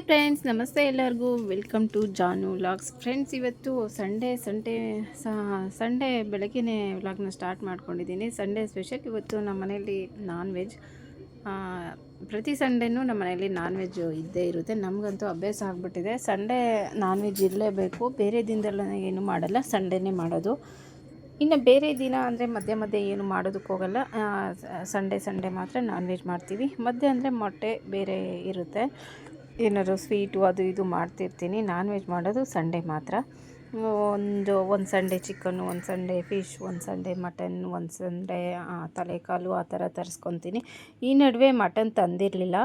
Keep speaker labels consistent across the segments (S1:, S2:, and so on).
S1: Friends, ನಮಸ್ತೆ ಎಲ್ಲರಿಗೂ. Welcome to Janu vlogs. Friends, ಇವತ್ತು ಸಂಡೇ ಬೆಳಗ್ಗೆನೇ ವ್ಲಾಗ್ನ ಸ್ಟಾರ್ಟ್ ಮಾಡ್ಕೊಂಡಿದ್ದೀನಿ. ಸಂಡೇ ಸ್ಪೆಷಲ್ ಇವತ್ತು ನಮ್ಮ ಮನೆಯಲ್ಲಿ ನಾನ್ ವೆಜ್. ಪ್ರತಿ ಸಂಡೇನೂ ನಮ್ಮ ಮನೆಯಲ್ಲಿ ನಾನ್ ವೆಜ್ ಇದ್ದೇ ಇರುತ್ತೆ. ನಮಗಂತೂ ಅಭ್ಯಾಸ ಆಗಿಬಿಟ್ಟಿದೆ. ಸಂಡೇ ನಾನ್ ವೆಜ್ ಇರಲೇಬೇಕು. ಬೇರೆ ದಿನದಲ್ಲ ಏನು ಮಾಡಲ್ಲ, ಸಂಡೇನೇ ಮಾಡೋದು. ಇನ್ನು ಬೇರೆ ದಿನ ಅಂದರೆ ಮಧ್ಯೆ ಏನು ಮಾಡೋದಕ್ಕೆ ಹೋಗಲ್ಲ. ಸಂಡೇ ಮಾತ್ರ ನಾನ್ ವೆಜ್ ಮಾಡ್ತೀವಿ. ಮಧ್ಯೆ ಅಂದರೆ ಮೊಟ್ಟೆ ಬೇರೆ ಇರುತ್ತೆ, ಏನಾದ್ರು ಸ್ವೀಟು ಅದು ಇದು ಮಾಡ್ತಿರ್ತೀನಿ. ನಾನ್ ವೆಜ್ ಮಾಡೋದು ಸಂಡೇ ಮಾತ್ರ. ಒಂದು ಸಂಡೇ ಚಿಕನ್ನು, ಒಂದು ಸಂಡೇ ಫಿಶ್, ಒಂದು ಸಂಡೇ ಮಟನ್, ಒಂದು ಸಂಡೇ ತಲೆಕಾಲು ಆ ಥರ ತರಿಸ್ಕೊತೀನಿ. ಈ ನಡುವೆ ಮಟನ್ ತಂದಿರಲಿಲ್ಲ.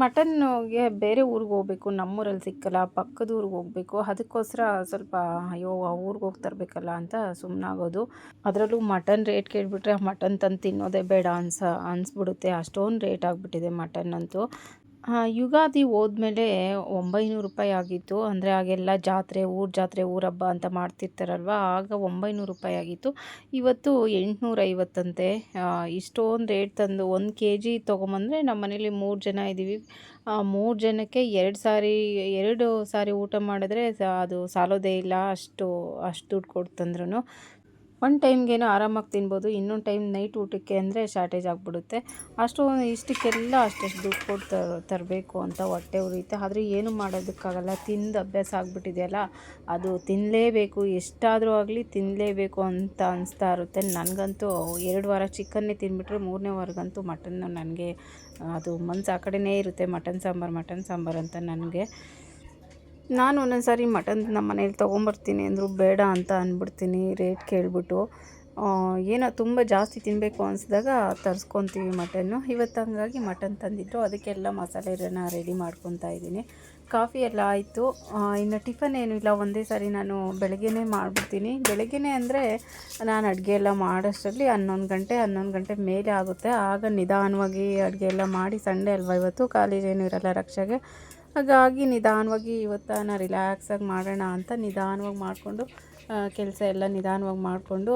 S1: ಮಟನ್ಗೆ ಬೇರೆ ಊರಿಗೆ ಹೋಗ್ಬೇಕು, ನಮ್ಮೂರಲ್ಲಿ ಸಿಕ್ಕಲ್ಲ, ಪಕ್ಕದ ಊರಿಗೆ ಹೋಗಬೇಕು. ಅದಕ್ಕೋಸ್ಕರ ಸ್ವಲ್ಪ ಅಯ್ಯೋ ಆ ಊರಿಗೆ ಹೋಗಿ ತರಬೇಕಲ್ಲ ಅಂತ ಸುಮ್ಮನಾಗೋದು. ಅದರಲ್ಲೂ ಮಟನ್ ರೇಟ್ ಕೇಳಿಬಿಟ್ರೆ ಮಟನ್ ತಂದು ತಿನ್ನೋದೇ ಬೇಡ ಅನಿಸ್ಬಿಡುತ್ತೆ. ಅಷ್ಟೊಂದು ರೇಟ್ ಆಗಿಬಿಟ್ಟಿದೆ ಮಟನ್ ಅಂತೂ. ಯುಗಾದಿ ಹೋದ್ಮೇಲೆ 900 ರೂಪಾಯಿ ಆಗಿತ್ತು. ಅಂದರೆ ಆಗೆಲ್ಲ ಜಾತ್ರೆ ಊರ ಹಬ್ಬ ಅಂತ ಮಾಡ್ತಿರ್ತಾರಲ್ವ, ಆಗ 900 ರೂಪಾಯಿ ಆಗಿತ್ತು. ಇವತ್ತು 850 ಅಂತೆ. ಇಷ್ಟೊಂದು ರೇಟ್ ತಂದು 1 kg ತೊಗೊಂಬಂದರೆ ನಮ್ಮ ಮನೇಲಿ 3 ಜನ ಇದ್ದೀವಿ. 3 ಜನಕ್ಕೆ 2 ಸಾರಿ ಊಟ ಮಾಡಿದ್ರೆ ಅದು ಸಾಲೋದೇ ಇಲ್ಲ. ಅಷ್ಟು ದುಡ್ಡು ಕೊಡ್ತಂದ್ರೂ ಒಂದು ಟೈಮ್ಗೇನೋ ಆರಾಮಾಗಿ ತಿನ್ಬೋದು. ಇನ್ನೊಂದು ಟೈಮ್ ನೈಟ್ ಊಟಕ್ಕೆ ಅಂದರೆ ಶಾರ್ಟೇಜ್ ಆಗಿಬಿಡುತ್ತೆ. ಇಷ್ಟಕ್ಕೆಲ್ಲ ಅಷ್ಟು ದುಡ್ಡು ಕೊಟ್ಟು ತರಬೇಕು ಅಂತ ಹೊಟ್ಟೆ ಉರಿಯುತ್ತೆ. ಆದರೆ ಏನು ಮಾಡೋದಕ್ಕಾಗಲ್ಲ, ತಿಂದು ಅಭ್ಯಾಸ ಆಗಿಬಿಟ್ಟಿದೆಯಲ್ಲ, ಅದು ತಿನ್ನಲೇಬೇಕು, ಎಷ್ಟಾದರೂ ಆಗಲಿ ತಿನ್ನಲೇಬೇಕು ಅಂತ ಅನಿಸ್ತಾ ಇರುತ್ತೆ. ನನಗಂತೂ 2 ವಾರ ಚಿಕನ್ನೇ ತಿಂದುಬಿಟ್ರೆ 3ನೇ ವಾರಗಂತೂ ಮಟನ್ನು ನನಗೆ ಅದು ಮನಸ್ಸು ಆ ಕಡೆನೇ ಇರುತ್ತೆ. ಮಟನ್ ಸಾಂಬಾರು ಅಂತ ನನಗೆ. ನಾನು ಒಂದೊಂದು ಸಾರಿ ಮಟನ್ ನಮ್ಮ ಮನೇಲಿ ತೊಗೊಂಬರ್ತೀನಿ ಅಂದರೂ ಬೇಡ ಅಂತ ಅಂದ್ಬಿಡ್ತೀನಿ ರೇಟ್ ಕೇಳಿಬಿಟ್ಟು. ಏನೋ ತುಂಬ ಜಾಸ್ತಿ ತಿನ್ನಬೇಕು ಅನಿಸಿದಾಗ ತರಿಸ್ಕೊತೀವಿ ಮಟನ್ನು. ಇವತ್ತು ಹಂಗಾಗಿ ಮಟನ್ ತಂದಿದ್ರು, ಅದಕ್ಕೆಲ್ಲ ಮಸಾಲೆನ ರೆಡಿ ಮಾಡ್ಕೊತಾ ಇದ್ದೀನಿ. ಕಾಫಿ ಎಲ್ಲ ಆಯಿತು. ಇನ್ನು ಟಿಫನ್ ಏನೂ ಇಲ್ಲ, ಒಂದೇ ಸಾರಿ ನಾನು ಬೆಳಗ್ಗೆನೇ ಮಾಡಿಬಿಡ್ತೀನಿ. ಬೆಳಗ್ಗೆನೇ ಅಂದರೆ ನಾನು ಅಡುಗೆ ಎಲ್ಲ ಮಾಡೋಷ್ಟರಲ್ಲಿ 11 ಗಂಟೆ ಮೇಲೆ ಆಗುತ್ತೆ. ಆಗ ನಿಧಾನವಾಗಿ ಅಡುಗೆ ಎಲ್ಲ ಮಾಡಿ, ಸಂಡೇ ಅಲ್ವಾ ಇವತ್ತು, ಕಾಲೇಜ್ ಏನೂ ಇರಲ್ಲ ರಕ್ಷೆಗೆ. ಹಾಗಾಗಿ ನಿಧಾನವಾಗಿ ಇವತ್ತು ರಿಲ್ಯಾಕ್ಸಾಗಿ ಮಾಡೋಣ ಅಂತ ನಿಧಾನವಾಗಿ ಮಾಡಿಕೊಂಡು ಕೆಲಸ ಎಲ್ಲ ನಿಧಾನವಾಗಿ ಮಾಡಿಕೊಂಡು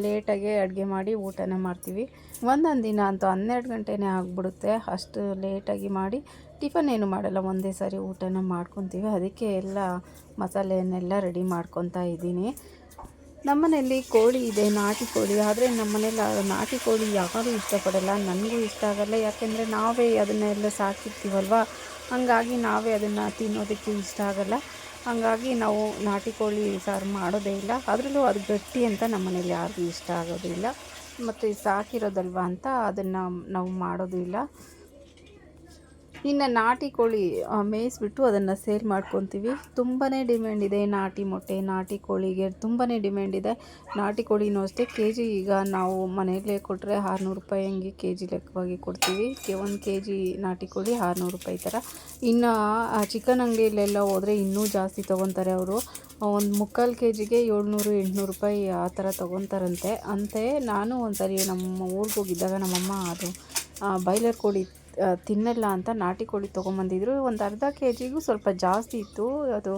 S1: ಲೇಟಾಗೆ ಅಡುಗೆ ಮಾಡಿ ಊಟನ ಮಾಡ್ತೀವಿ. ಒಂದೊಂದು ದಿನ ಅಂತೂ 12 ಗಂಟೆನೇ ಆಗಿಬಿಡುತ್ತೆ. ಅಷ್ಟು ಲೇಟಾಗಿ ಮಾಡಿ ಟಿಫನ್ ಏನು ಮಾಡಲ್ಲ, ಒಂದೇ ಸಾರಿ ಊಟನ ಮಾಡ್ಕೊತೀವಿ. ಅದಕ್ಕೆ ಎಲ್ಲ ಮಸಾಲೆಯನ್ನೆಲ್ಲ ರೆಡಿ ಮಾಡ್ಕೊತಾ ಇದ್ದೀನಿ. ನಮ್ಮನೆಯಲ್ಲಿ ಕೋಳಿ ಇದೆ, ನಾಟಿ ಕೋಳಿ. ಆದರೆ ನಮ್ಮನೇಲಿ ನಾಟಿ ಕೋಳಿ ಯಾರೂ ಇಷ್ಟಪಡಲ್ಲ, ನನಗೂ ಇಷ್ಟ ಆಗಲ್ಲ. ಯಾಕೆಂದರೆ ನಾವೇ ಅದನ್ನೆಲ್ಲ ಸಾಕಿರ್ತೀವಲ್ವ, ಹಾಗಾಗಿ ನಾವೇ ಅದನ್ನು ತಿನ್ನೋದಕ್ಕೆ ಇಷ್ಟ ಆಗಲ್ಲ. ಹಾಗಾಗಿ ನಾವು ನಾಟಿ ಕೋಳಿ ಸಾರು ಮಾಡೋದೇ ಇಲ್ಲ. ಅದರಲ್ಲೂ ಅದು ಗಟ್ಟಿ ಅಂತ ನಮ್ಮನೇಲಿ ಯಾರಿಗೂ ಇಷ್ಟ ಆಗೋದಿಲ್ಲ. ಮತ್ತು ಸಾಕಿರೋದಲ್ವ ಅಂತ ಅದನ್ನು ನಾವು ಮಾಡೋದು ಇಲ್ಲ. ಇನ್ನು ನಾಟಿ ಕೋಳಿ ಮೇಯಿಸ್ಬಿಟ್ಟು ಅದನ್ನು ಸೇಲ್ ಮಾಡ್ಕೊತೀವಿ. ತುಂಬಾ ಡಿಮ್ಯಾಂಡ್ ಇದೆ ನಾಟಿ ಮೊಟ್ಟೆ, ನಾಟಿ ಕೋಳಿಗೆ ತುಂಬಾ ಡಿಮ್ಯಾಂಡ್ ಇದೆ. ನಾಟಿ ಕೋಳಿನೂ ಅಷ್ಟೇ, ಕೆಜಿ ಈಗ ನಾವು ಮನೆಯಲ್ಲೇ ಕೊಟ್ಟರೆ 600 ರೂಪಾಯಿ ಹಂಗೆ ಕೆಜಿ ಲೆಕ್ಕವಾಗಿ ಕೊಡ್ತೀವಿ. 1 kg ನಾಟಿ ಕೋಳಿ 600 ರೂಪಾಯಿ ಥರ. ಇನ್ನು ಚಿಕನ್ ಅಂಗಡಿಯಲ್ಲೆಲ್ಲ ಹೋದರೆ ಇನ್ನೂ ಜಾಸ್ತಿ ತೊಗೊತಾರೆ ಅವರು. ಒಂದು 3/4 kgಗೆ 700-800 ರೂಪಾಯಿ ಆ ಥರ ತೊಗೊತಾರಂತೆ. ನಾನು ಒಂದ್ಸರಿ ನಮ್ಮ ಊರಿಗೆ ಹೋಗಿದ್ದಾಗ ನಮ್ಮಮ್ಮ ಅದು ಬಾಯ್ಲರ್ ಕೋಳಿ ತಿನ್ನಲ್ಲ ಅಂತ ನಾಟಿ ಕೋಳಿ ತೊಗೊಂಬಂದಿದ್ರು. ಒಂದು ಅರ್ಧ kgಗೂ ಸ್ವಲ್ಪ ಜಾಸ್ತಿ ಇತ್ತು. ಅದು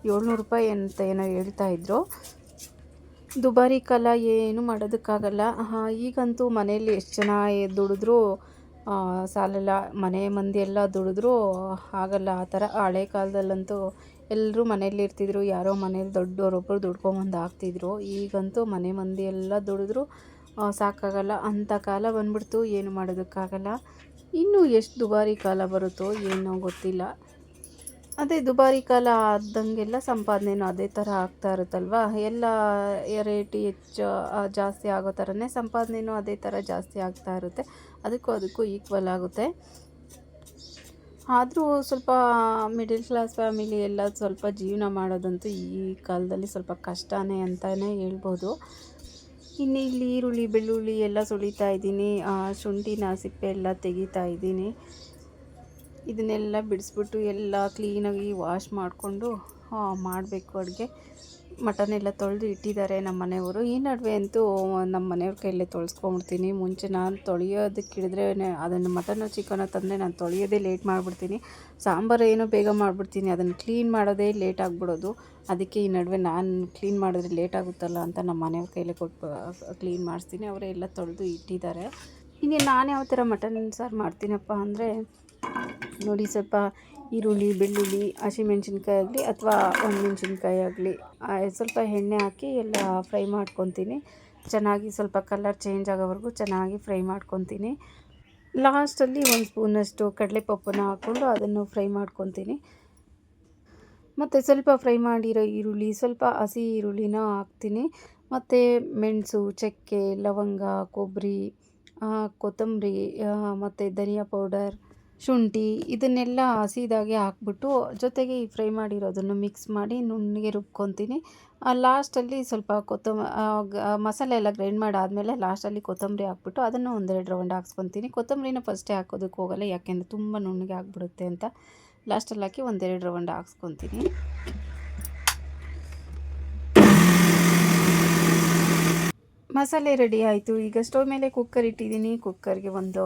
S1: 700 ರೂಪಾಯಿ ಅಂತ ಏನೋ ಹೇಳ್ತಾಯಿದ್ರು. ದುಬಾರಿ ಕಾಲ, ಏನು ಮಾಡೋದಕ್ಕಾಗಲ್ಲ. ಈಗಂತೂ ಮನೆಯಲ್ಲಿ ಎಷ್ಟು ಜನ ದುಡಿದ್ರೂ ಸಾಲಲ್ಲ, ಮನೆ ಮಂದಿ ಎಲ್ಲ ದುಡಿದ್ರೂ ಆಗಲ್ಲ ಆ ಥರ. ಹಳೆ ಕಾಲದಲ್ಲಂತೂ ಎಲ್ಲರೂ ಮನೇಲಿ ಇರ್ತಿದ್ರು, ಯಾರೋ ಮನೇಲಿ ದೊಡ್ಡವರೊಬ್ಬರು ದುಡ್ಕೊಂಬಂದು ಹಾಕ್ತಿದ್ರು. ಈಗಂತೂ ಮನೆ ಮಂದಿ ಎಲ್ಲ ದುಡಿದ್ರೂ ಸಾಕಾಗಲ್ಲ, ಅಂಥ ಕಾಲ ಬಂದ್ಬಿಡ್ತು. ಏನು ಮಾಡೋದಕ್ಕಾಗಲ್ಲ. ಇನ್ನೂ ಎಷ್ಟು ದುಬಾರಿ ಕಾಲ ಬರುತ್ತೋ ಏನೋ ಗೊತ್ತಿಲ್ಲ. ಅದೇ ದುಬಾರಿ ಕಾಲ ಆದಂಗೆಲ್ಲ ಸಂಪಾದನೆಯೂ ಅದೇ ಥರ ಆಗ್ತಾ ಇರುತ್ತಲ್ವ. ಎಲ್ಲ ರೇಟ್ ಜಾಸ್ತಿ ಆಗೋ ಥರನೇ ಸಂಪಾದನೆಯೂ ಅದೇ ಥರ ಜಾಸ್ತಿ ಆಗ್ತಾ ಇರುತ್ತೆ. ಅದಕ್ಕೂ ಈಕ್ವಲ್ ಆಗುತ್ತೆ. ಆದರೂ ಸ್ವಲ್ಪ ಮಿಡಿಲ್ ಕ್ಲಾಸ್ ಫ್ಯಾಮಿಲಿ ಎಲ್ಲ ಸ್ವಲ್ಪ ಜೀವನ ಮಾಡೋದಂತೂ ಈ ಕಾಲದಲ್ಲಿ ಸ್ವಲ್ಪ ಕಷ್ಟನೇ ಅಂತಲೇ ಹೇಳ್ಬೋದು. ಇನ್ನು ಇಲ್ಲಿ ಈರುಳ್ಳಿ ಬೆಳ್ಳುಳ್ಳಿ ಎಲ್ಲ ಸುಳಿತಾ ಇದ್ದೀನಿ. ಶುಂಠಿನ ಸಿಪ್ಪೆ ಎಲ್ಲ ತೆಗಿತಾ ಇದ್ದೀನಿ. ಇದನ್ನೆಲ್ಲ ಬಿಡಿಸ್ಬಿಟ್ಟು ಎಲ್ಲ ಕ್ಲೀನಾಗಿ ವಾಶ್ ಮಾಡಿಕೊಂಡು ಮಾಡಬೇಕು ಅಡುಗೆ. ಮಟನ್ ಎಲ್ಲ ತೊಳೆದು ಇಟ್ಟಿದ್ದಾರೆ ನಮ್ಮ ಮನೆಯವರು. ಈ ನಡುವೆ ಅಂತೂ ನಮ್ಮ ಮನೆಯವ್ರ ಕೈಯಲ್ಲೇ ತೊಳೆಸ್ಕೊಂಬಿಡ್ತೀನಿ. ಮುಂಚೆ ನಾನು ತೊಳೆಯೋದಕ್ಕೆ ಹಿಡಿದ್ರೆ ಅದನ್ನು ಮಟನ್ನು ಚಿಕನ್ನು ತಂದರೆ ನಾನು ತೊಳೆಯೋದೇ ಲೇಟ್ ಮಾಡಿಬಿಡ್ತೀನಿ. ಸಾಂಬಾರು ಏನೋ ಬೇಗ ಮಾಡಿಬಿಡ್ತೀನಿ, ಅದನ್ನು ಕ್ಲೀನ್ ಮಾಡೋದೇ ಲೇಟ್ ಆಗಿಬಿಡೋದು. ಅದಕ್ಕೆ ಈ ನಡುವೆ ನಾನು ಕ್ಲೀನ್ ಮಾಡಿದ್ರೆ ಲೇಟ್ ಆಗುತ್ತಲ್ಲ ಅಂತ ನಮ್ಮ ಮನೆಯವ್ರ ಕೈಲೇ ಕೊಟ್ಟು ಕ್ಲೀನ್ ಮಾಡಿಸ್ತೀನಿ. ಅವರೇ ಎಲ್ಲ ತೊಳೆದು ಇಟ್ಟಿದ್ದಾರೆ. ಇನ್ನು ನಾನು ಯಾವ ಥರ ಮಟನ್ ಸಾರು ಮಾಡ್ತೀನಪ್ಪ ಅಂದರೆ, ನೋಡಿ ಸ್ವಲ್ಪ ಈರುಳ್ಳಿ, ಬೆಳ್ಳುಳ್ಳಿ, ಹಸಿಮೆಣ್ಸಿನ್ಕಾಯಿ ಆಗಲಿ ಅಥವಾ ಒಣಮೆಣ್ಸಿನ್ಕಾಯಿ ಆಗಲಿ ಸ್ವಲ್ಪ ಎಣ್ಣೆ ಹಾಕಿ ಎಲ್ಲ ಫ್ರೈ ಮಾಡ್ಕೊತೀನಿ. ಚೆನ್ನಾಗಿ ಸ್ವಲ್ಪ ಕಲರ್ ಚೇಂಜ್ ಆಗೋವರೆಗೂ ಚೆನ್ನಾಗಿ ಫ್ರೈ ಮಾಡ್ಕೊತೀನಿ. ಲಾಸ್ಟಲ್ಲಿ ಒಂದು ಸ್ಪೂನಷ್ಟು ಕಡಲೆಪಪ್ಪನ್ನ ಹಾಕ್ಕೊಂಡು ಅದನ್ನು ಫ್ರೈ ಮಾಡ್ಕೊತೀನಿ. ಮತ್ತು ಸ್ವಲ್ಪ ಫ್ರೈ ಮಾಡಿರೋ ಈರುಳ್ಳಿ, ಸ್ವಲ್ಪ ಹಸಿ ಈರುಳ್ಳಿನ ಹಾಕ್ತೀನಿ. ಮತ್ತು ಮೆಣಸು, ಚಕ್ಕೆ, ಲವಂಗ, ಕೊಬ್ಬರಿ, ಕೊತ್ತಂಬರಿ, ಮತ್ತು ಧನಿಯಾ ಪೌಡರ್, ಶುಂಠಿ ಇದನ್ನೆಲ್ಲ ಹಸಿದಾಗೆ ಹಾಕ್ಬಿಟ್ಟು ಜೊತೆಗೆ ಈ ಫ್ರೈ ಮಾಡಿರೋದನ್ನು ಮಿಕ್ಸ್ ಮಾಡಿ ನುಣ್ಣಗೆ ರುಬ್ಕೊತೀನಿ. ಲಾಸ್ಟಲ್ಲಿ ಸ್ವಲ್ಪ ಮಸಾಲೆ ಎಲ್ಲ ಗ್ರೈಂಡ್ ಮಾಡಾದಮೇಲೆ ಲಾಸ್ಟಲ್ಲಿ ಕೊತ್ತಂಬರಿ ಹಾಕ್ಬಿಟ್ಟು ಅದನ್ನು ಒಂದೆರಡು ರೌಂಡ್ ಹಾಕ್ಸ್ಕೊತೀನಿ. ಕೊತ್ತಂಬರಿನ ಫಸ್ಟೇ ಹಾಕೋದಕ್ಕೆ ಹೋಗಲ್ಲ, ಯಾಕೆಂದರೆ ತುಂಬ ನುಣ್ಣಗೆ ಆಗಿಬಿಡುತ್ತೆ ಅಂತ. ಲಾಸ್ಟಲ್ಲಿ ಹಾಕಿ ಒಂದೆರಡು ರೌಂಡ್ ಹಾಕ್ಸ್ಕೊತೀನಿ. ಮಸಾಲೆ ರೆಡಿ ಆಯಿತು. ಈಗ ಸ್ಟವ್ ಮೇಲೆ ಕುಕ್ಕರ್ ಇಟ್ಟಿದ್ದೀನಿ. ಕುಕ್ಕರ್ಗೆ ಒಂದು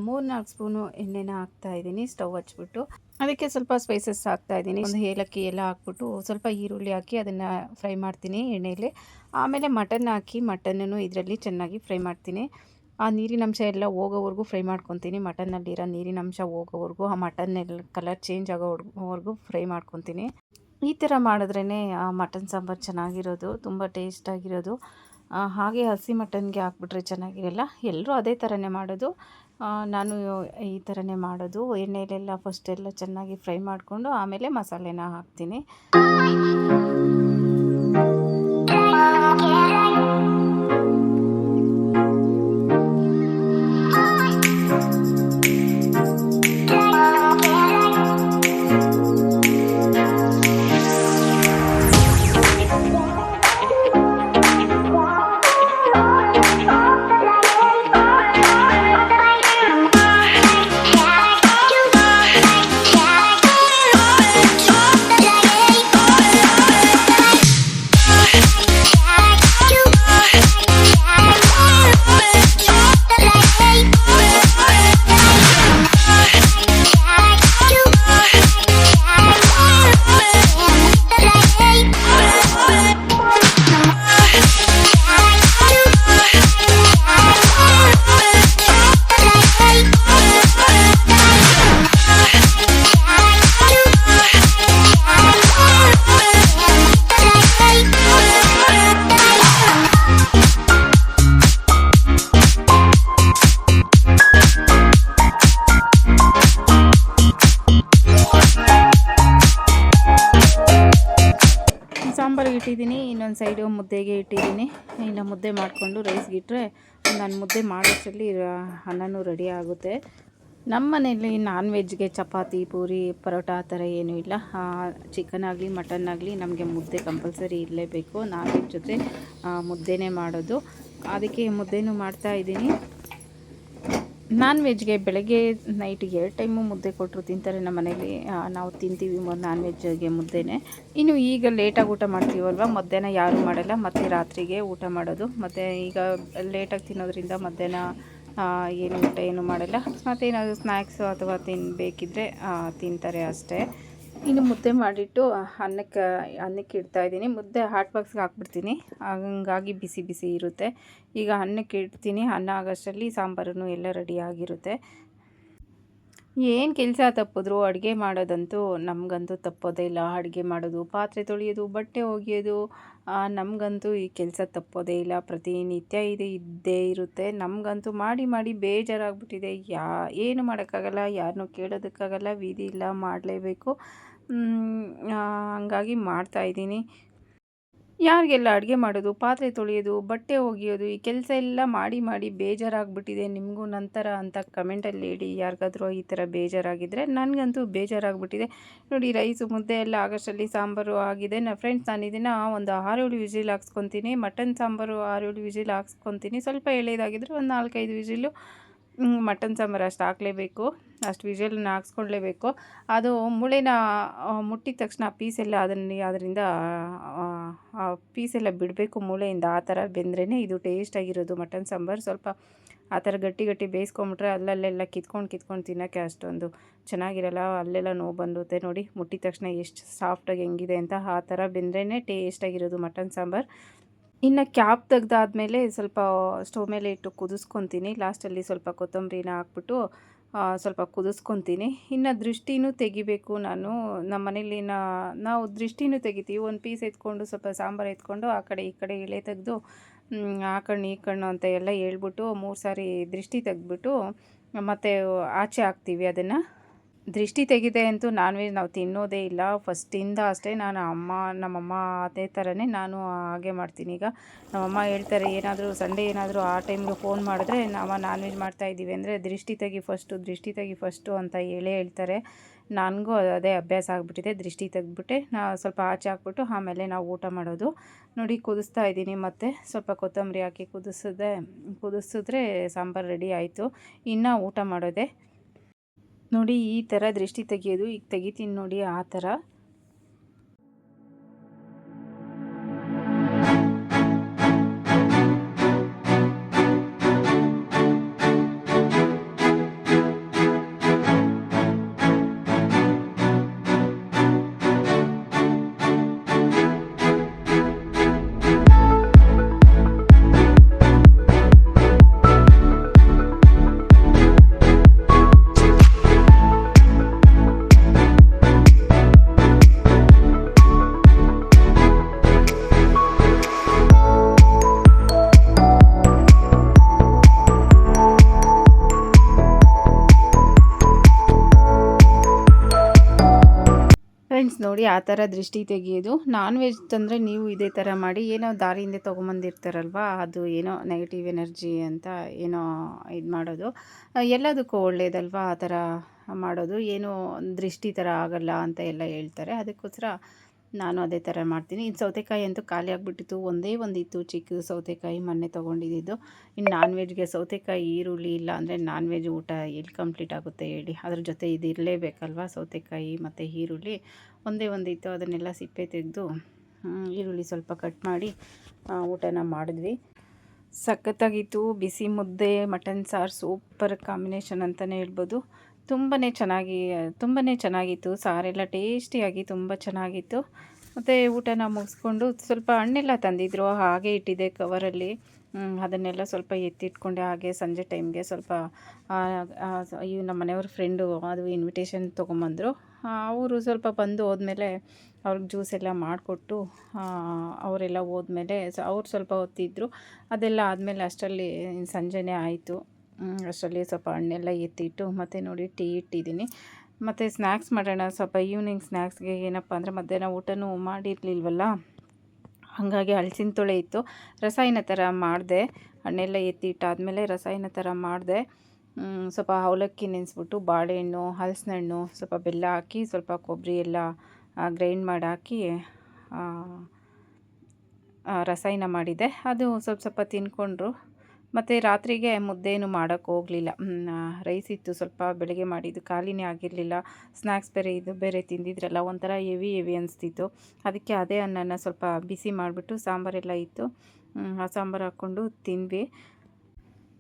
S1: 3-4 ಸ್ಪೂನು ಎಣ್ಣೆನ ಹಾಕ್ತಾಯಿದ್ದೀನಿ ಸ್ಟವ್ ಹಚ್ಬಿಟ್ಟು. ಅದಕ್ಕೆ ಸ್ವಲ್ಪ ಸ್ಪೈಸಸ್ ಹಾಕ್ತಾಯಿದ್ದೀನಿ. ಒಂದು ಏಲಕ್ಕಿ ಎಲ್ಲ ಹಾಕ್ಬಿಟ್ಟು ಸ್ವಲ್ಪ ಈರುಳ್ಳಿ ಹಾಕಿ ಅದನ್ನು ಫ್ರೈ ಮಾಡ್ತೀನಿ ಎಣ್ಣೆಯಲ್ಲಿ. ಆಮೇಲೆ ಮಟನ್ ಹಾಕಿ ಮಟನನ್ನು ಇದರಲ್ಲಿ ಚೆನ್ನಾಗಿ ಫ್ರೈ ಮಾಡ್ತೀನಿ. ಆ ನೀರಿನಂಶ ಎಲ್ಲ ಹೋಗೋವರೆಗೂ ಫ್ರೈ ಮಾಡ್ಕೊತೀನಿ. ಮಟನ್ನಲ್ಲಿರೋ ನೀರಿನಂಶ ಹೋಗೋವರೆಗೂ, ಆ ಮಟನ್ನೆಲ್ಲ ಕಲರ್ ಚೇಂಜ್ ಆಗೋವರೆಗೂ ಫ್ರೈ ಮಾಡ್ಕೊತೀನಿ. ಈ ಥರ ಮಾಡಿದ್ರೇ ಮಟನ್ ಸಾಂಬಾರು ಚೆನ್ನಾಗಿರೋದು, ತುಂಬ ಟೇಸ್ಟಾಗಿರೋದು. ಹಾಗೆ ಹಸಿ ಮಟನ್ಗೆ ಹಾಕ್ಬಿಟ್ರೆ ಚೆನ್ನಾಗಿರಲ್ಲ. ಎಲ್ಲರೂ ಅದೇ ಥರನೇ ಮಾಡೋದು, ನಾನು ಈ ಥರನೇ ಮಾಡೋದು. ಎಣ್ಣೆಲೆಲ್ಲ ಫಸ್ಟೆಲ್ಲ ಚೆನ್ನಾಗಿ ಫ್ರೈ ಮಾಡಿಕೊಂಡು ಆಮೇಲೆ ಮಸಾಲೆನ ಹಾಕ್ತೀನಿ. ಸಾಂಬಾರಿಗೆ ಇಟ್ಟಿದ್ದೀನಿ, ಇನ್ನೊಂದು ಸೈಡು ಮುದ್ದೆಗೆ ಇಟ್ಟಿದ್ದೀನಿ. ಇನ್ನು ಮುದ್ದೆ ಮಾಡಿಕೊಂಡು ರೈಸ್ಗೆ ಇಟ್ಟರೆ ನಾನು ಮುದ್ದೆ ಮಾಡೋಷ್ಟರಲ್ಲಿ ಅನ್ನನೂ ರೆಡಿ ಆಗುತ್ತೆ. ನಮ್ಮ ಮನೆಯಲ್ಲಿ ನಾನ್ ವೆಜ್ಗೆ ಚಪಾತಿ, ಪೂರಿ, ಪರೋಟ ಆ ಥರ ಏನೂ ಇಲ್ಲ. ಚಿಕನ್ ಆಗಲಿ ಮಟನ್ ಆಗಲಿ ನಮಗೆ ಮುದ್ದೆ ಕಂಪಲ್ಸರಿ ಇರಲೇಬೇಕು. ನಾನ್ ವೆಜ್ ಜೊತೆ ಮುದ್ದೆನೇ ಮಾಡೋದು. ಅದಕ್ಕೆ ಮುದ್ದೆನೂ ಮಾಡ್ತಾಯಿದ್ದೀನಿ. ನಾನ್ ವೆಜ್ಗೆ ಬೆಳಗ್ಗೆ ನೈಟಿಗೆ 2 ಟೈಮು ಮುದ್ದೆ ಕೊಟ್ಟರು ತಿಂತಾರೆ ನಮ್ಮ ಮನೇಲಿ. ನಾವು ತಿಂತೀವಿ ನಾನ್ ವೆಜ್ಗೆ ಮುದ್ದೆನೇ. ಇನ್ನು ಈಗ ಲೇಟಾಗಿ ಊಟ ಮಾಡ್ತೀವಲ್ವ, ಮಧ್ಯಾಹ್ನ ಯಾರೂ ಮಾಡಲ್ಲ, ಮತ್ತು ರಾತ್ರಿಗೆ ಊಟ ಮಾಡೋದು. ಮತ್ತು ಈಗ ಲೇಟಾಗಿ ತಿನ್ನೋದ್ರಿಂದ ಮಧ್ಯಾಹ್ನ ಏನು ಊಟ ಏನು ಮಾಡಲ್ಲ. ಮತ್ತು ಏನಾದರೂ ಸ್ನ್ಯಾಕ್ಸು ಅಥವಾ ತಿನ್ನಬೇಕಿದ್ರೆ ತಿಂತಾರೆ ಅಷ್ಟೇ. ಇನ್ನು ಮುದ್ದೆ ಮಾಡಿಟ್ಟು ಅನ್ನಕ್ಕೆ ಇಡ್ತಾಯಿದ್ದೀನಿ. ಮುದ್ದೆ ಹಾಟ್ ಬಾಕ್ಸ್ಗೆ ಹಾಕ್ಬಿಡ್ತೀನಿ, ಹಂಗಾಗಿ ಬಿಸಿ ಬಿಸಿ ಇರುತ್ತೆ. ಈಗ ಅನ್ನಕ್ಕೆ ಇಡ್ತೀನಿ. ಅನ್ನ ಆಗೋಷ್ಟರಲ್ಲಿ ಸಾಂಬಾರನ್ನು ಎಲ್ಲ ರೆಡಿ ಆಗಿರುತ್ತೆ. ಏನು ಕೆಲಸ ತಪ್ಪಿದ್ರು ಅಡುಗೆ ಮಾಡೋದಂತೂ ನಮಗಂತೂ ತಪ್ಪೋದೇ ಇಲ್ಲ. ಅಡುಗೆ ಮಾಡೋದು, ಪಾತ್ರೆ ತೊಳೆಯೋದು, ಬಟ್ಟೆ ಒಗೆಯೋದು, ನಮಗಂತೂ ಈ ಕೆಲಸ ತಪ್ಪೋದೇ ಇಲ್ಲ. ಪ್ರತಿನಿತ್ಯ ಇದು ಇದ್ದೇ ಇರುತ್ತೆ. ನಮಗಂತೂ ಮಾಡಿ ಮಾಡಿ ಬೇಜಾರಾಗ್ಬಿಟ್ಟಿದೆ. ಏನು ಮಾಡೋಕ್ಕಾಗಲ್ಲ, ಯಾರನ್ನೂ ಕೇಳೋದಕ್ಕಾಗಲ್ಲ, ವಿಧಿ ಇಲ್ಲ, ಮಾಡಲೇಬೇಕು. ಹಂಗಾಗಿ ಮಾಡ್ತಾಯಿದ್ದೀನಿ. ಯಾರಿಗೆಲ್ಲ ಅಡುಗೆ ಮಾಡೋದು, ಪಾತ್ರೆ ತೊಳೆಯೋದು, ಬಟ್ಟೆ ಒಗೆಯೋದು, ಈ ಕೆಲಸ ಎಲ್ಲ ಮಾಡಿ ಮಾಡಿ ಬೇಜಾರಾಗ್ಬಿಟ್ಟಿದೆ, ನಿಮಗೂ ನಂತರ ಅಂತ ಕಮೆಂಟಲ್ಲಿ ಹೇಳಿ. ಯಾರಿಗಾದ್ರೂ ಈ ಥರ ಬೇಜಾರಾಗಿದ್ದರೆ, ನನಗಂತೂ ಬೇಜಾರಾಗ್ಬಿಟ್ಟಿದೆ. ನೋಡಿ, ರೈಸು ಮುದ್ದೆ ಎಲ್ಲ ಆಗೋಷ್ಟರಲ್ಲಿ ಸಾಂಬಾರು ಆಗಿದೆ. ಫ್ರೆಂಡ್ಸ್, ನಾನು ಇದನ್ನು ಒಂದು 6-7 ವಿಸಿಲ್ ಹಾಕ್ಸ್ಕೊತೀನಿ. ಮಟನ್ ಸಾಂಬಾರು 6-7 ವಿಸಿಲ್ ಹಾಕ್ಸ್ಕೊತೀನಿ. ಸ್ವಲ್ಪ ಎಳೆದಾಗಿದ್ದರೆ ಒಂದು 4-5 ವಿಸಿಲು ಮಟನ್ ಸಾಂಬಾರು ಅಷ್ಟು ಹಾಕಲೇಬೇಕು, ಅಷ್ಟು ವಿಷಲನ್ನ ಹಾಕ್ಸ್ಕೊಳ್ಳೇಬೇಕು. ಅದು ಮೂಳೆನ ಮುಟ್ಟಿದ ತಕ್ಷಣ ಪೀಸೆಲ್ಲ ಅದರಿಂದ ಪೀಸೆಲ್ಲ ಬಿಡಬೇಕು ಮೂಳೆಯಿಂದ. ಆ ಥರ ಬೆಂದ್ರೇ ಇದು ಟೇಸ್ಟಾಗಿರೋದು ಮಟನ್ ಸಾಂಬಾರು. ಸ್ವಲ್ಪ ಆ ಥರ ಗಟ್ಟಿ ಗಟ್ಟಿ ಬೇಯಿಸ್ಕೊಂಬಿಟ್ರೆ ಅಲ್ಲಲ್ಲೆಲ್ಲ ಕಿತ್ಕೊಂಡು ತಿನ್ನೋಕ್ಕೆ ಅಷ್ಟೊಂದು ಚೆನ್ನಾಗಿರಲ್ಲ, ಅಲ್ಲೆಲ್ಲ ನೋವು ಬಂದುತ್ತೆ. ನೋಡಿ, ಮುಟ್ಟಿದ ತಕ್ಷಣ ಎಷ್ಟು ಸಾಫ್ಟಾಗಿ ಹೆಂಗಿದೆ ಅಂತ. ಆ ಥರ ಬೆಂದ್ರೇ ಟೇಸ್ಟಾಗಿರೋದು ಮಟನ್ ಸಾಂಬಾರು. ಇನ್ನು ಕ್ಯಾಪ್ ತೆಗ್ದಾದ್ಮೇಲೆ ಸ್ವಲ್ಪ ಸ್ಟವ್ ಮೇಲೆ ಇಟ್ಟು ಕುದಿಸ್ಕೊತೀನಿ. ಲಾಸ್ಟಲ್ಲಿ ಸ್ವಲ್ಪ ಕೊತ್ತಂಬರಿನ ಹಾಕ್ಬಿಟ್ಟು ಸ್ವಲ್ಪ ಕುದಿಸ್ಕೊತೀನಿ. ಇನ್ನು ದೃಷ್ಟಿನೂ ತೆಗಿಬೇಕು ನಾನು. ನಮ್ಮ ಮನೇಲಿ ನಾವು ದೃಷ್ಟಿನೂ ತೆಗಿತೀವಿ. ಒಂದು ಪೀಸ್ ಎತ್ಕೊಂಡು ಸ್ವಲ್ಪ ಸಾಂಬಾರು ಎತ್ಕೊಂಡು ಆ ಕಡೆ ಈ ಕಡೆ ಎಳೆ ತೆಗೆದು ಆ ಕಣ್ಣು ಈ ಕಣ್ಣು ಅಂತ ಎಲ್ಲ ಹೇಳ್ಬಿಟ್ಟು 3 ಸಾರಿ ದೃಷ್ಟಿ ತೆಗೆದ್ಬಿಟ್ಟು ಮತ್ತು ಆಚೆ ಹಾಕ್ತೀವಿ ಅದನ್ನು. ದೃಷ್ಟಿ ತೆಗಿದೆ ಅಂತೂ ನಾನ್ ವೆಜ್ ನಾವು ತಿನ್ನೋದೇ ಇಲ್ಲ ಫಸ್ಟಿಂದ ಅಷ್ಟೇ. ನಮ್ಮಮ್ಮ ಅದೇ ಥರನೇ ನಾನು ಹಾಗೆ ಮಾಡ್ತೀನಿ. ಈಗ ನಮ್ಮಮ್ಮ ಹೇಳ್ತಾರೆ, ಏನಾದರೂ ಸಂಡೇ ಏನಾದರೂ ಆ ಟೈಮ್ಗೆ ಫೋನ್ ಮಾಡಿದ್ರೆ ನಾವು ನಾನ್ ವೆಜ್ ಮಾಡ್ತಾಯಿದ್ದೀವಿ ಅಂದರೆ ದೃಷ್ಟಿ ತೆಗಿ ಫಸ್ಟು ಅಂತ ಹೇಳ್ತಾರೆ. ನನಗೂ ಅದೇ ಅಭ್ಯಾಸ ಆಗಿಬಿಟ್ಟಿದೆ. ದೃಷ್ಟಿ ತೆಗೆದ್ಬಿಟ್ಟೆ ಸ್ವಲ್ಪ ಆಚೆ ಹಾಕ್ಬಿಟ್ಟು ಆಮೇಲೆ ನಾವು ಊಟ ಮಾಡೋದು. ನೋಡಿ ಕುದಿಸ್ತಾ ಇದ್ದೀನಿ, ಮತ್ತು ಸ್ವಲ್ಪ ಕೊತ್ತಂಬರಿ ಹಾಕಿ ಕುದಿಸಿದ್ರೆ ಸಾಂಬಾರು ರೆಡಿ ಆಯಿತು. ಇನ್ನು ಊಟ ಮಾಡೋದೆ. ನೋಡಿ ಈ ಥರ ದೃಷ್ಟಿ ತೆಗಿಯೋದು, ಈಗ ತೆಗಿತೀನಿ ನೋಡಿ ಆ ಥರ. ಫ್ರೆಂಡ್ಸ್ ನೋಡಿ ಆ ಥರ ದೃಷ್ಟಿ ತೆಗೆಯೋದು. ನಾನ್ ವೆಜ್ ತಂದರೆ ನೀವು ಇದೇ ಥರ ಮಾಡಿ. ಏನೋ ದಾರಿಯಿಂದ ತೊಗೊಂಬಂದಿರ್ತಾರಲ್ವ, ಅದು ಏನೋ ನೆಗೆಟಿವ್ ಎನರ್ಜಿ ಅಂತ ಏನೋ ಇದು ಮಾಡೋದು. ಎಲ್ಲದಕ್ಕೂ ಒಳ್ಳೆಯದಲ್ವ ಆ ಥರ ಮಾಡೋದು. ಏನೋ ದೃಷ್ಟಿ ಥರ ಆಗಲ್ಲ ಅಂತ ಎಲ್ಲ ಹೇಳ್ತಾರೆ. ಅದಕ್ಕೋಸ್ಕರ ನಾನು ಅದೇ ಥರ ಮಾಡ್ತೀನಿ. ಇನ್ನು ಸೌತೆಕಾಯಿ ಅಂತೂ ಖಾಲಿ ಆಗಿಬಿಟ್ಟಿತ್ತು. ಒಂದೇ ಒಂದಿತ್ತು ಚಿಕ್ಕ ಸೌತೆಕಾಯಿ ಮೊನ್ನೆ ತೊಗೊಂಡಿದ್ದು. ಇನ್ನು ನಾನ್ ವೆಜ್ಗೆ ಸೌತೆಕಾಯಿ ಈರುಳ್ಳಿ ಇಲ್ಲ ಅಂದರೆ ನಾನ್ ವೆಜ್ ಊಟ ಎಲ್ಲಿ ಕಂಪ್ಲೀಟ್ ಆಗುತ್ತೆ ಹೇಳಿ. ಅದ್ರ ಜೊತೆ ಇದು ಇರಲೇಬೇಕಲ್ವ, ಸೌತೆಕಾಯಿ ಮತ್ತು ಈರುಳ್ಳಿ. ಒಂದೇ ಒಂದಿತ್ತು, ಅದನ್ನೆಲ್ಲ ಸಿಪ್ಪೆ ತೆಗೆದು ಈರುಳ್ಳಿ ಸ್ವಲ್ಪ ಕಟ್ ಮಾಡಿ ಊಟನ ಮಾಡಿದ್ವಿ. ಸಖತ್ತಾಗಿತ್ತು. ಬಿಸಿ ಮುದ್ದೆ ಮಟನ್ ಸಾರು ಸೂಪರ್ ಕಾಂಬಿನೇಷನ್ ಅಂತಲೇ ಹೇಳ್ಬೋದು. ತುಂಬಾ ಚೆನ್ನಾಗಿತ್ತು. ಸಾರೆಲ್ಲ ಟೇಸ್ಟಿಯಾಗಿ ತುಂಬ ಚೆನ್ನಾಗಿತ್ತು. ಮತ್ತು ಊಟನ ಮುಗಿಸ್ಕೊಂಡು ಸ್ವಲ್ಪ ಹಣ್ಣೆಲ್ಲ ತಂದಿದ್ದರು, ಹಾಗೆ ಇಟ್ಟಿದ್ದೆ ಕವರಲ್ಲಿ. ಅದನ್ನೆಲ್ಲ ಸ್ವಲ್ಪ ಎತ್ತಿಟ್ಕೊಂಡೆ. ಹಾಗೆ ಸಂಜೆ ಟೈಮ್ಗೆ ಸ್ವಲ್ಪ ನಮ್ಮ ಮನೆಯವ್ರ ಫ್ರೆಂಡು ಅದು ಇನ್ವಿಟೇಷನ್ ತೊಗೊಂಬಂದರು. ಅವರು ಸ್ವಲ್ಪ ಬಂದು ಹೋದ್ಮೇಲೆ ಅವ್ರಿಗೆ ಜ್ಯೂಸ್ ಎಲ್ಲ ಮಾಡಿಕೊಟ್ಟು ಅವರೆಲ್ಲ ಹೋದ್ಮೇಲೆ ಅವ್ರು ಸ್ವಲ್ಪ ಹೊತ್ತಿದ್ರು. ಅದೆಲ್ಲ ಆದಮೇಲೆ ಅಷ್ಟರಲ್ಲಿ ಸಂಜೆನೇ ಆಯಿತು. ಅಷ್ಟರಲ್ಲಿ ಸ್ವಲ್ಪ ಹಣ್ಣೆಲ್ಲ ಎತ್ತಿಟ್ಟು ಮತ್ತು ನೋಡಿ ಟೀ ಇಟ್ಟಿದ್ದೀನಿ. ಮತ್ತು ಸ್ನ್ಯಾಕ್ಸ್ ಮಾಡೋಣ, ಸ್ವಲ್ಪ ಈವ್ನಿಂಗ್ ಸ್ನ್ಯಾಕ್ಸ್ಗೆ ಏನಪ್ಪ ಅಂದರೆ ಮಧ್ಯಾಹ್ನ ಊಟನೂ ಮಾಡಿರಲಿಲ್ವಲ್ಲ, ಹಾಗಾಗಿ ಹಲಸಿನ ತೊಳೆ ಇತ್ತು. ರಸಾಯನ ಥರ ಮಾಡಿದೆ. ಹಣ್ಣೆಲ್ಲ ಎತ್ತಿಟ್ಟಾದಮೇಲೆ ರಸಾಯನ ಥರ ಮಾಡಿದೆ. ಸ್ವಲ್ಪ ಅವಲಕ್ಕಿ ನೆನೆಸ್ಬಿಟ್ಟು ಬಾಳೆಹಣ್ಣು, ಹಲಸಿನ ಹಣ್ಣು, ಸ್ವಲ್ಪ ಬೆಲ್ಲ ಹಾಕಿ ಸ್ವಲ್ಪ ಕೊಬ್ಬರಿ ಎಲ್ಲ ಗ್ರೈಂಡ್ ಮಾಡಿ ಹಾಕಿ ರಸಾಯನ ಮಾಡಿದೆ. ಅದು ಸ್ವಲ್ಪ ತಿನ್ಕೊಂಡ್ರು. ಮತ್ತು ರಾತ್ರಿಗೆ ಮುದ್ದೇನು ಮಾಡೋಕ್ಕೆ ಹೋಗಲಿಲ್ಲ. ರೈಸ್ ಇತ್ತು ಸ್ವಲ್ಪ, ಬೆಳಗ್ಗೆ ಮಾಡಿದ್ದು ಖಾಲಿನೇ ಆಗಿರಲಿಲ್ಲ. ಸ್ನ್ಯಾಕ್ಸ್ ಬೇರೆ ತಿಂದಿದ್ರಲ್ಲ, ಒಂಥರ ಹೆವಿ ಅನಿಸ್ತಿತ್ತು. ಅದಕ್ಕೆ ಅದೇ ಅನ್ನನ ಸ್ವಲ್ಪ ಬಿಸಿ ಮಾಡಿಬಿಟ್ಟು ಸಾಂಬಾರೆಲ್ಲ ಇತ್ತು, ಆ ಸಾಂಬಾರು ಹಾಕ್ಕೊಂಡು ತಿಂದ್ವಿ.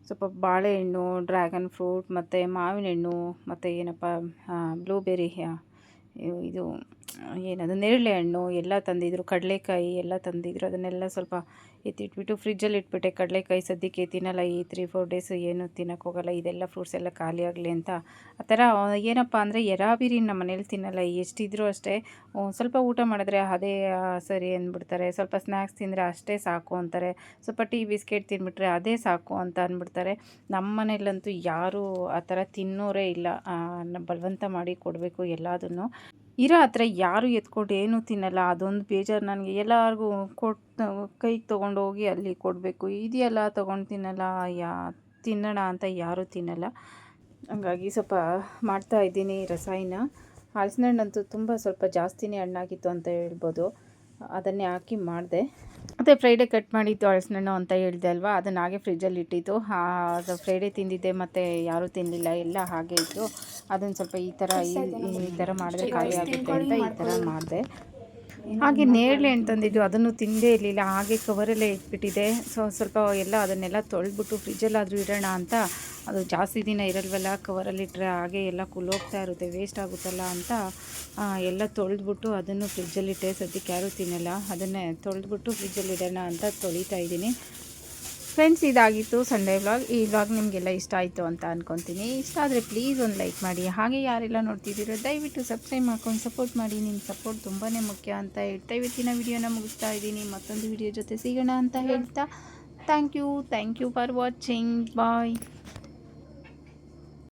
S1: ಸ್ವಲ್ಪ ಬಾಳೆಹಣ್ಣು, ಡ್ರ್ಯಾಗನ್ ಫ್ರೂಟ್ ಮತ್ತು ಮಾವಿನ ಹಣ್ಣು ಮತ್ತು ಏನಪ್ಪ ಬ್ಲೂಬೆರಿ, ಇದು ಏನದು ನೇರಳೆ ಹಣ್ಣು ಎಲ್ಲ ತಂದಿದ್ರು, ಕಡಲೆಕಾಯಿ ಎಲ್ಲ ತಂದಿದ್ರು. ಅದನ್ನೆಲ್ಲ ಸ್ವಲ್ಪ ಎತ್ತಿಟ್ಬಿಟ್ಟು ಫ್ರಿಜ್ಜಲ್ಲಿ ಇಟ್ಬಿಟ್ಟೆ. ಕಡಲೆಕಾಯಿ ಸದ್ಯಕ್ಕೆ ತಿನ್ನಲ್ಲ, ಈ 3-4 ಡೇಸ್ ಏನು ತಿನ್ನೋಕ್ಕೆ ಹೋಗಲ್ಲ, ಇದೆಲ್ಲ ಫ್ರೂಟ್ಸ್ ಎಲ್ಲ ಖಾಲಿ ಆಗಲಿ ಅಂತ. ಆ ಥರ ಏನಪ್ಪ ಅಂದರೆ ಎರಾಬಿರಿ ನಮ್ಮ ಮನೇಲಿ ತಿನ್ನಲ್ಲ. ಎಷ್ಟಿದ್ರೂ ಅಷ್ಟೇ ಸ್ವಲ್ಪ ಊಟ ಮಾಡಿದ್ರೆ ಅದೇ ಸರಿ ಅಂದ್ಬಿಡ್ತಾರೆ. ಸ್ವಲ್ಪ ಸ್ನ್ಯಾಕ್ಸ್ ತಿಂದರೆ ಅಷ್ಟೇ ಸಾಕು ಅಂತಾರೆ. ಸ್ವಲ್ಪ ಟೀ ಬಿಸ್ಕೆಟ್ ತಿಂದ್ಬಿಟ್ರೆ ಅದೇ ಸಾಕು ಅಂತ ಅಂದ್ಬಿಡ್ತಾರೆ. ನಮ್ಮ ಮನೇಲಂತೂ ಯಾರೂ ಆ ಥರ ತಿನ್ನೋರೇ ಇಲ್ಲ. ಬಲವಂತ ಮಾಡಿ ಕೊಡಬೇಕು ಎಲ್ಲದನ್ನು. ಇರೋ ಹತ್ರ ಯಾರು ಎತ್ಕೊಂಡು ಏನೂ ತಿನ್ನಲ್ಲ. ಅದೊಂದು ಬೇಜಾರು ನನಗೆ. ಎಲ್ಲರಿಗೂ ಕೈಗೆ ತೊಗೊಂಡೋಗಿ ಅಲ್ಲಿ ಕೊಡಬೇಕು, ಇದೆಯಲ್ಲ ತೊಗೊಂಡು ತಿನ್ನೋಣ ಅಂತ ಯಾರೂ ತಿನ್ನಲ್ಲ. ಹಂಗಾಗಿ ಸ್ವಲ್ಪ ಮಾಡ್ತಾಯಿದ್ದೀನಿ ರಸಾಯನ. ಹಲಸಿನ ಹಣ್ಣಂತೂ ಸ್ವಲ್ಪ ಜಾಸ್ತಿನೇ ಹಣ್ಣಾಗಿತ್ತು ಅಂತ ಹೇಳ್ಬೋದು. ಅದನ್ನೇ ಹಾಕಿ ಮಾಡಿದೆ. ಮತ್ತು ಫ್ರೈಡೇ ಕಟ್ ಮಾಡಿದ್ದು ಹಲಸಿನ ಹಣ್ಣು ಅಂತ ಹೇಳಿದೆ ಅಲ್ವಾ, ಅದನ್ನು ಹಾಗೆ ಫ್ರಿಜ್ಜಲ್ಲಿ ಇಟ್ಟಿದ್ದು. ಅದು ಫ್ರೈಡೇ ತಿಂದಿದ್ದೆ, ಮತ್ತು ಯಾರೂ ತಿನ್ನಲಿಲ್ಲ, ಎಲ್ಲ ಹಾಗೆ ಇತ್ತು. ಅದನ್ನು ಸ್ವಲ್ಪ ಈ ಥರ ಮಾಡಿದ್ರೆ ಖಾಲಿ ಆಗುತ್ತೆ ಅಂತ ಈ ಥರ ಮಾಡಿದೆ. ಹಾಗೆ ನೇರಳೆ ಹಣ್ಣು ತಂದಿದ್ದು ಅದನ್ನು ತಿಂದೇ ಇರಲಿಲ್ಲ, ಹಾಗೆ ಕವರಲ್ಲೇ ಇಟ್ಬಿಟ್ಟಿದೆ. ಸ್ವಲ್ಪ ಎಲ್ಲ ಅದನ್ನೆಲ್ಲ ತೊಳೆದ್ಬಿಟ್ಟು ಫ್ರಿಜ್ಜಲ್ಲಾದರೂ ಇಡೋಣ ಅಂತ, ಅದು ಜಾಸ್ತಿ ದಿನ ಇರಲ್ವಲ್ಲ ಕವರಲ್ಲಿಟ್ಟರೆ, ಹಾಗೆ ಎಲ್ಲ ಕುಲ್ಲೋಗ್ತಾ ಇರುತ್ತೆ, ವೇಸ್ಟ್ ಆಗುತ್ತಲ್ಲ ಅಂತ ಎಲ್ಲ ತೊಳೆದ್ಬಿಟ್ಟು ಅದನ್ನು ಫ್ರಿಜ್ಜಲ್ಲಿಟ್ಟೆ. ಸದ್ಯಕ್ಕೆ ಯಾರೂ ತಿನ್ನಲ್ಲ, ಅದನ್ನೇ ತೊಳೆದ್ಬಿಟ್ಟು ಫ್ರಿಜ್ಜಲ್ಲಿ ಇಡೋಣ ಅಂತ ತೊಳಿತಾ ಇದ್ದೀನಿ. ಫ್ರೆಂಡ್ಸ್, ಇದಾಗಿತ್ತು ಸಂಡೇ ವ್ಲಾಗ್. ಈ ವ್ಲಾಗ್ ನಿಮಗೆಲ್ಲ ಇಷ್ಟ ಆಯಿತು ಅಂತ ಅಂದ್ಕೊತೀನಿ. ಇಷ್ಟ ಆದರೆ ಪ್ಲೀಸ್ ಒಂದು ಲೈಕ್ ಮಾಡಿ. ಹಾಗೆ ಯಾರೆಲ್ಲ ನೋಡ್ತಿದ್ದೀರೋ ದಯವಿಟ್ಟು ಸಬ್ಸ್ಕ್ರೈಬ್ ಮಾಡ್ಕೊಂಡು ಸಪೋರ್ಟ್ ಮಾಡಿ. ನಿಮ್ಮ ಸಪೋರ್ಟ್ ತುಂಬಾ ಮುಖ್ಯ ಅಂತ ಹೇಳ್ತಾ ಇವತ್ತಿನ ವಿಡಿಯೋನ ಮುಗಿಸ್ತಾ ಇದ್ದೀನಿ. ಮತ್ತೊಂದು ವಿಡಿಯೋ ಜೊತೆ ಸಿಗೋಣ ಅಂತ ಹೇಳ್ತಾ thank you for watching. Bye.